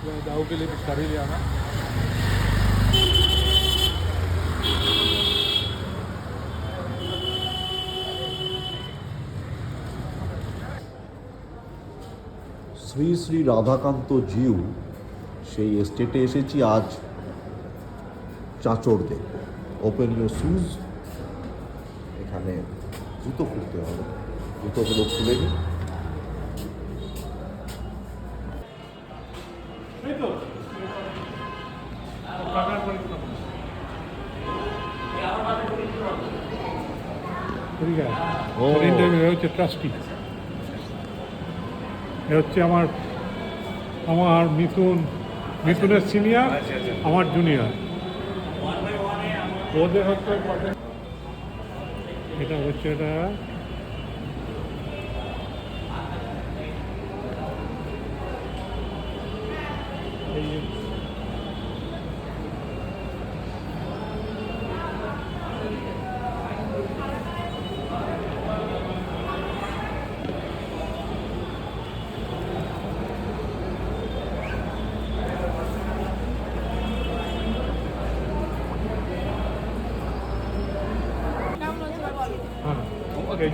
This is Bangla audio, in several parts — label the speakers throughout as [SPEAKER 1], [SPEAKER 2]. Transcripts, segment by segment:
[SPEAKER 1] दाऊ के लिए कुछ कर ही लिया ना।
[SPEAKER 2] শ্রী শ্রী রাধাকান্ত জিউ সেই এস্টেটে এসেছি আজ চাঁচড় দেখব। ওপেন ইউর শুজ, এখানে জুতো খুলতে হবে, জুতোগুলো খুলে নিই।
[SPEAKER 1] হচ্ছে ট্রাস্টি, এ হচ্ছে আমার মিথুনের সিনিয়র, আমার জুনিয়র। ওদের হচ্ছে এটা হচ্ছে এটা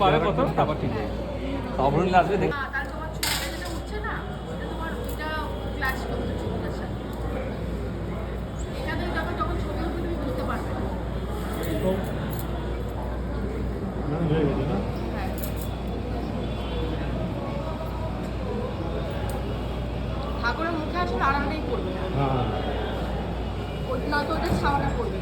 [SPEAKER 3] পরে কত তারপর ঠিক আছে। অভরণ আসবে দেখ।
[SPEAKER 4] তার তোমার ছবিটা যেটা উঠছে না, ওটা তোমার ওইটা ক্লাস করতে ছবিটার সাথে। এখানে যখন যখন ছবি উঠবে তুমি বুঝতে পারবে না। হ্যাঁ। ঠাকুরের মুখে আসলে আড়ালেই পড়বে না, না তো ওটা ছাওয়াটা পড়বে।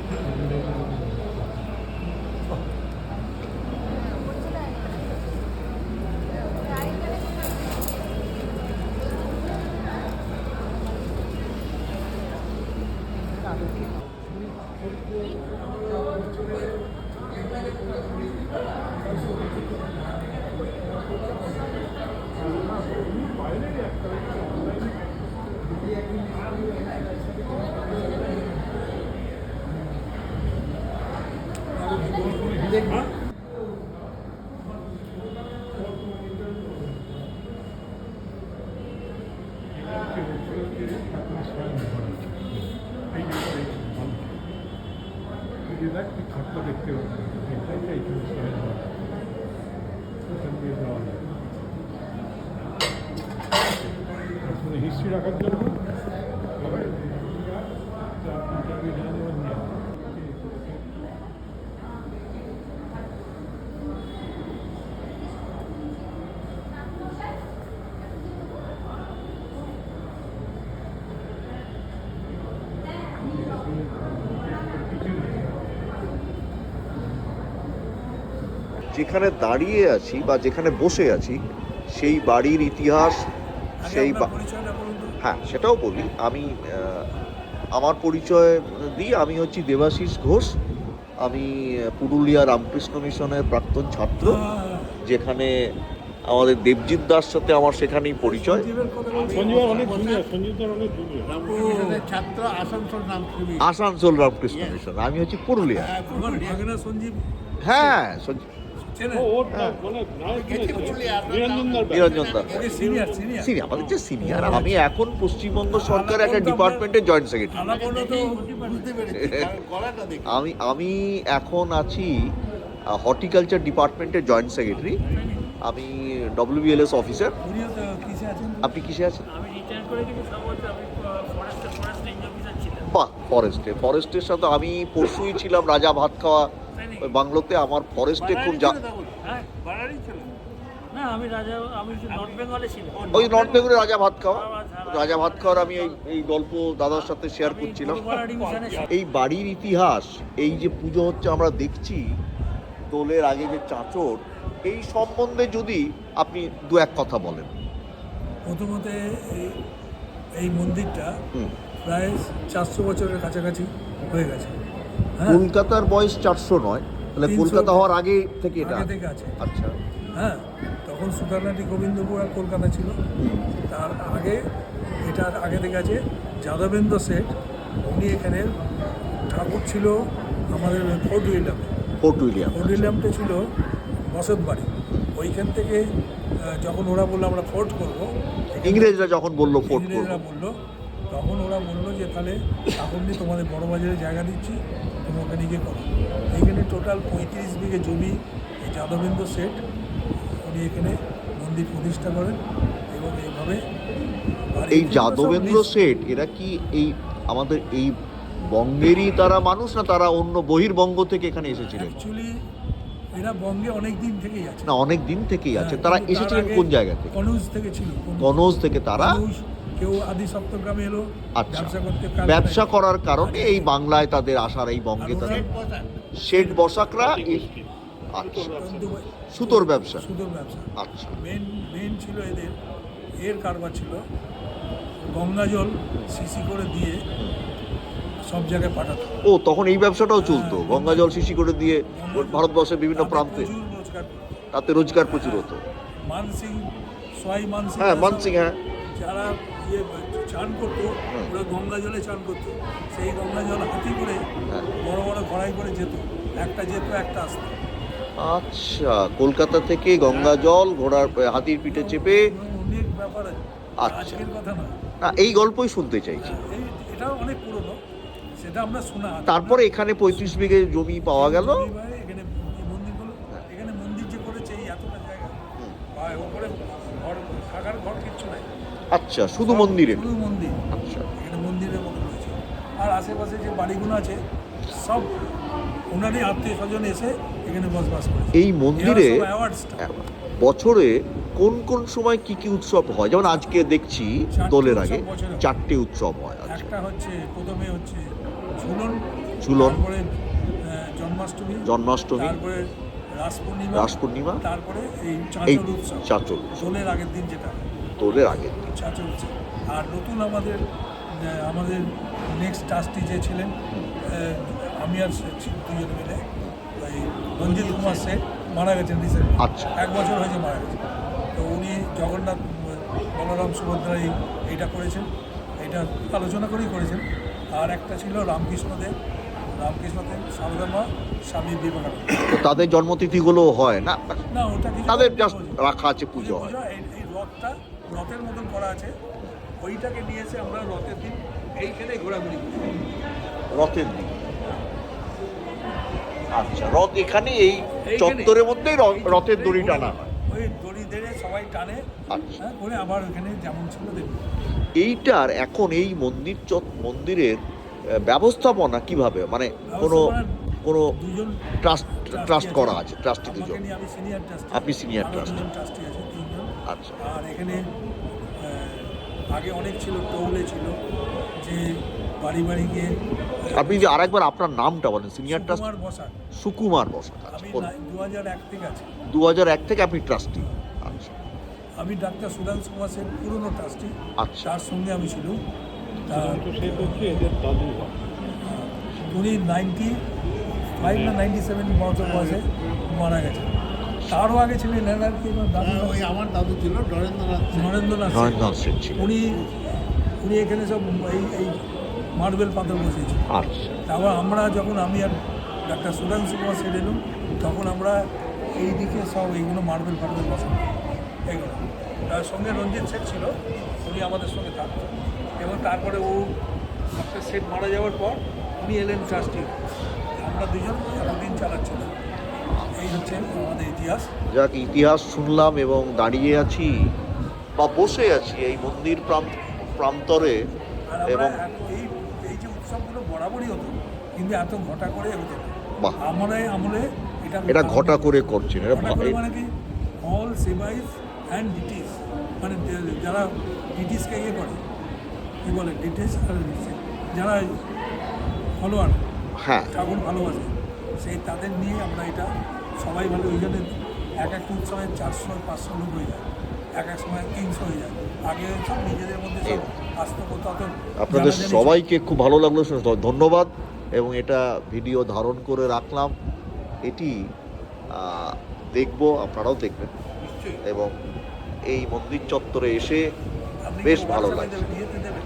[SPEAKER 1] খাটটা দেখতে পাবে, হিস্ট্রি রাখার জন্য
[SPEAKER 2] যেখানে দাঁড়িয়ে আছি বা যেখানে বসে আছি সেই বাড়ির ইতিহাস, সেই হ্যাঁ সেটাও বলি। আমি আমার পরিচয় দিই, আমি হচ্ছি দেবাশিস ঘোষ। আমি পুরুলিয়া রামকৃষ্ণ মিশনের প্রাক্তন ছাত্র, যেখানে আমাদের দেবজিৎ দাস সাথে আমার সেখানেই পরিচয়। আসানসোল রামকৃষ্ণ মিশন, আমি হচ্ছি পুরুলিয়া। হ্যাঁ নিরঞ্জন দা সিনিয়র, আমাদের যে সিনিয়র। আমি এখন পশ্চিমবঙ্গ সরকারের একটা ডিপার্টমেন্টের জয়েন্ট সেক্রেটারি। আমি এখন আছি হর্টিকালচার ডিপার্টমেন্টের জয়েন্ট সেক্রেটারি। আমি WBLS অফিসার। আপনি কিসে আছেন? বাহ, ফরেস্টের সাথে আমি পরশুই ছিলাম রাজা ভাত খাওয়া ওই বাংলোতে। আমার ফরেস্টে খুব ওই নর্থ বেঙ্গলে রাজা ভাত খাওয়ার আমি এই গল্প দাদার সাথে শেয়ার করছিলাম। এই বাড়ির ইতিহাস, এই যে পুজো হচ্ছে আমরা দেখছি, দোলের আগে যে চাঁচড়, এই সম্বন্ধে যদি আপনি দু এক কথা বলেন।
[SPEAKER 5] প্রথমত এই মন্দিরটা প্রায় 400 বছরের কাছাকাছি হয়ে গেছে।
[SPEAKER 2] কলকাতার বয়স 400 নয়, তাহলে কলকাতা হওয়ার আগে থেকে এটা
[SPEAKER 5] আছে।
[SPEAKER 2] আচ্ছা,
[SPEAKER 5] হ্যাঁ, তখন সুতারনাটি গোবিন্দপুর আর কলকাতা ছিল। তার আগে এটার আগে থেকে আছে যাদবেন্দ্র শেঠ, উনি এখানে ঠাকুর ছিল আমাদের ফোর্ট উইলিয়ামটা ছিল বসত বাড়ি। ওইখান থেকে যখন ওরা বললো আমরা ফোর্ট করবো,
[SPEAKER 2] ইংরেজরা যখন বললো ফোর্ট
[SPEAKER 5] ইংরেজরা বললো তখন ওরা বললো যে তাহলে এখন নিয়ে তোমাদের বড় বাজারে জায়গা দিচ্ছি, তুমি ওখানে গিয়ে করো। এইখানে টোটাল 35 বিঘে জমি এই যাদবেন্দ্র শেঠ উনি এখানে মন্দির প্রতিষ্ঠা করেন এবং এইভাবে আর
[SPEAKER 2] এই
[SPEAKER 5] এখানে তো সব
[SPEAKER 2] যাদবেন্দ্র
[SPEAKER 5] লিস্ট-
[SPEAKER 2] শেঠ এরা কি এই আমাদের এই বঙ্গেরই তারা মানুষ, না তারা অন্য বহির্বঙ্গ থেকে এখানে এসেছিলেন?
[SPEAKER 5] অ্যাকচুয়ালি এরা বঙ্গে অনেক দিন থেকেই আছে।
[SPEAKER 2] না, অনেক দিন থেকেই আছে।
[SPEAKER 5] হ্যাঁ,
[SPEAKER 2] তারা
[SPEAKER 5] কিন্তু তার
[SPEAKER 2] এসেছিলেন
[SPEAKER 5] আগে
[SPEAKER 2] কোন জায়গা থেকে?
[SPEAKER 5] কনৌজ থেকে ছিল।
[SPEAKER 2] কনৌজ থেকে তারা
[SPEAKER 5] কনৌজ, কেউ আদি সপ্তগ্রামে এলো
[SPEAKER 2] আচ্ছা
[SPEAKER 5] ব্যবসা করতে,
[SPEAKER 2] ব্যবসা করার কারণে এই বাংলায় তাদের আসার, এই বঙ্গে তাদের শেঠ বসাকরা আচ্ছা সুতোর ব্যবসা।
[SPEAKER 5] সুতোর ব্যবসা
[SPEAKER 2] আচ্ছা
[SPEAKER 5] মেন ছিল এদের। এর কারবার ছিল গঙ্গা জল সিসি করে দিয়ে সব জায়গায় পাঠাতো।
[SPEAKER 2] ও, তখন এই ব্যবসাটাও চলতো, গঙ্গা জল শিশি করে দিয়ে ভারতবর্ষের বিভিন্ন
[SPEAKER 5] তাতে
[SPEAKER 2] প্রান্তে,
[SPEAKER 5] প্রচুর রোজগার করতো।
[SPEAKER 2] তাতে রোজগার প্রচুর হতো।
[SPEAKER 5] মানসিং, সোয়াই মানসিং,
[SPEAKER 2] হ্যাঁ, মানসিং, হ্যাঁ।
[SPEAKER 5] যারা চান করতো ওরা গঙ্গা জলে চান করতো। সেই গঙ্গা জল হাতি করে
[SPEAKER 2] হ্যাঁ।
[SPEAKER 5] বড় বড় ঘড়াই করে যেত, একটা যেত একটা আসতো।
[SPEAKER 2] আচ্ছা, কলকাতা থেকে গঙ্গা জল ঘোড়ার হাতির পিঠে চেপে।
[SPEAKER 5] অনেক ব্যাপার আছে,
[SPEAKER 2] আচ্ছা।
[SPEAKER 5] আজকের কথা নয়।
[SPEAKER 2] না, এই গল্পই শুনতে চাইছি।
[SPEAKER 5] এটাও অনেক পুরনো, সেটা আমরা শোনা।
[SPEAKER 2] তারপরে এখানে 35 বিঘে জমি পাওয়া গেল।
[SPEAKER 5] এখানে এই মন্দিরগুলো, এখানে মন্দির যে করেছে এই এতটা জায়গা, আর ওপরে ঘর, থাকার ঘর কিচ্ছু নাই।
[SPEAKER 2] আচ্ছা, শুধু মন্দিরে?
[SPEAKER 5] শুধু মন্দির।
[SPEAKER 2] আচ্ছা,
[SPEAKER 5] এখানে মন্দিরের মতো রয়েছে। আর আশেপাশে যে বাড়িগুলো আছে সব ওনারই আত্মীয় স্বজন এসে এখানে বসবাস করে।
[SPEAKER 2] এই মন্দিরে
[SPEAKER 5] অ্যাওয়ার্ডসটা
[SPEAKER 2] বছরে কোন কোন সময় কি কি উৎসব হয়? যেমন আজকে দেখছি দোলের আগে 4টে উৎসব হয়। আচ্ছা,
[SPEAKER 5] একটা হচ্ছে, প্রথমে হচ্ছে ঝুলন,
[SPEAKER 2] ঝুলন,
[SPEAKER 5] তারপরে জন্মাষ্টমী,
[SPEAKER 2] জন্মাষ্টমী,
[SPEAKER 5] তারপরে
[SPEAKER 2] রাস পূর্ণিমা,
[SPEAKER 5] তারপরে এই
[SPEAKER 2] এই
[SPEAKER 5] চাঁচল উৎসব,
[SPEAKER 2] চাঁচল উৎসব,
[SPEAKER 5] দোলের আগের দিন যেটা
[SPEAKER 2] দোলের আগের দিন।
[SPEAKER 5] চাঁচল উৎসব। আর নতুন আমাদের নেক্সট ট্রাস্টি যে ছিলেন, আমি আর দুজন মিলে, ওই রঞ্জিত কুমার শেঠ মারা গেছেন রিসেন্ট।
[SPEAKER 2] আচ্ছা।
[SPEAKER 5] 1 বছর হয়েছে মারা গেছে। তো উনি জগন্নাথ বলরাম সুভদ্রা এইটা করেছেন, এইটা আলোচনা করেই করেছেন। আর একটা ছিল রামকৃষ্ণদেব, সারদামা, স্বামী বিবেকানন্দ।
[SPEAKER 2] তো তাদের জন্মতিথিগুলো হয় না?
[SPEAKER 5] না, ওটা কিছু
[SPEAKER 2] তাদের
[SPEAKER 5] না,
[SPEAKER 2] জাস্ট
[SPEAKER 5] পুজো।
[SPEAKER 2] রাখা আছে, পুজো হয়।
[SPEAKER 5] এই রথটা রথের মতন করা আছে, ওইটাকে নিয়ে এসে আমরা রথের দিন এইখানে ঘোরাঘুরি করি।
[SPEAKER 2] রথের দিন। আচ্ছা, রথ এখানে এই
[SPEAKER 5] এইখানে।
[SPEAKER 2] চত্বরের মধ্যেই রথের দড়ি টানা হয়।
[SPEAKER 5] ওই দড়ি ধরে সবাই টানে,
[SPEAKER 2] আচ্ছা।
[SPEAKER 5] করে আবার ওখানে যেমন ছিল দেখুন।
[SPEAKER 2] এইটার এখন এই মন্দিরের ব্যবস্থাপনা কিভাবে, মানে কোনো কোনো
[SPEAKER 5] দুজন
[SPEAKER 2] ট্রাস্ট করা আছে, ট্রাস্টি দুজন?
[SPEAKER 5] আমাকে নিয়ে আমি সিনিয়র ট্রাস্টি।
[SPEAKER 2] আপনি senior trustee।
[SPEAKER 5] দুজন ট্রাস্টি আছে, 3 জন।
[SPEAKER 2] আচ্ছা,
[SPEAKER 5] আর এখানে আগে অনেক ছিল, টৌলে ছিল, যে বাড়ি বাড়ি গিয়ে
[SPEAKER 2] আপনি যে আরেকবার আপনার নামটা বলেন, সিনিয়র ট্রাস্ট?
[SPEAKER 5] সুকুমার বসাক।
[SPEAKER 2] সুকুমার বসাক।
[SPEAKER 5] আমি
[SPEAKER 2] আচ্ছা,
[SPEAKER 5] 2001 থেকে আছি।
[SPEAKER 2] 2001 থেকে আপনি ট্রাস্টি? আচ্ছা
[SPEAKER 5] আমি ডাক্তার সুধাংশু কুমার সেন, পুরনো ট্রাস্টি।
[SPEAKER 2] আচ্ছা।
[SPEAKER 5] তার সঙ্গে আমি ছিল।
[SPEAKER 1] তো সে হচ্ছে এদের দাদু হয়।
[SPEAKER 5] উনি 95 না 97 বছর বয়সে মারা গেছেন। তারও আগে ছিলেন আর কি দাদু,
[SPEAKER 6] ওই আমার দাদু ছিল নরেন্দ্রনাথ সেন।
[SPEAKER 5] নরেন্দ্রনাথ সেন।
[SPEAKER 2] নরেন্দ্রনাথ সেন ছিল।
[SPEAKER 5] উনি এখানে সব এই মার্বেল পাথর বসিয়েছেন।
[SPEAKER 2] আচ্ছা,
[SPEAKER 5] তারপর আমরা যখন আমি আর ডাক্তার সুধাংশু কুমার সেন এলাম, তখন আমরা এই দিকে সব এইগুলো মার্বেল বসানো এগুলো। তার সঙ্গে রঞ্জিত শেঠ ছিল, উনি আমাদের সঙ্গে থাকতেন। এবং তারপরে ডাক্তার শেঠ মারা যাওয়ার পর উনি এলেন ট্রাস্টি। আমরা দুজন এতদিন চালাচ্ছিলাম। এই হচ্ছে আমাদের ইতিহাস।
[SPEAKER 2] যাক, ইতিহাস শুনলাম এবং দাঁড়িয়ে আছি বা বসে আছি এই মন্দির প্রান্তরে।
[SPEAKER 5] আর আমরা
[SPEAKER 2] এবং
[SPEAKER 5] এই যে উৎসবগুলো বরাবরই হতো, কিন্তু এত ঘটা করে হতো না।
[SPEAKER 2] বাহ।
[SPEAKER 5] আমলে
[SPEAKER 2] এটা ঘটা করে করছেন, এটা
[SPEAKER 5] ঘটা করে মানে কি, অল সেবাইস অ্যান্ড ডিটিস, মানে যারা ডিটিসকে ইয়ে করে, কী বলে ডিটিস, যারা ফলোয়ার,
[SPEAKER 2] হ্যাঁ,
[SPEAKER 5] ঠাকুর ভালোবাসে, সেই তাদের নিয়ে আমরা এটা সবাই ভালো। ওই জন্য এক একটা উৎসবে 400-500 লোক হয়ে যায়, এক এক সময় 300 হয়ে যায়। আগে সব নিজেদের মধ্যে সব আসতে করতো।
[SPEAKER 2] আপনাদের সবাইকে খুব ভালো লাগলো, ধন্যবাদ। এবং এটা ভিডিও ধারণ করে রাখলাম, এটি দেখব, আপনারাও দেখবেন। এবং এই মন্দির চত্বরে এসে বেশ ভালো লাগছে।
[SPEAKER 5] দেবেন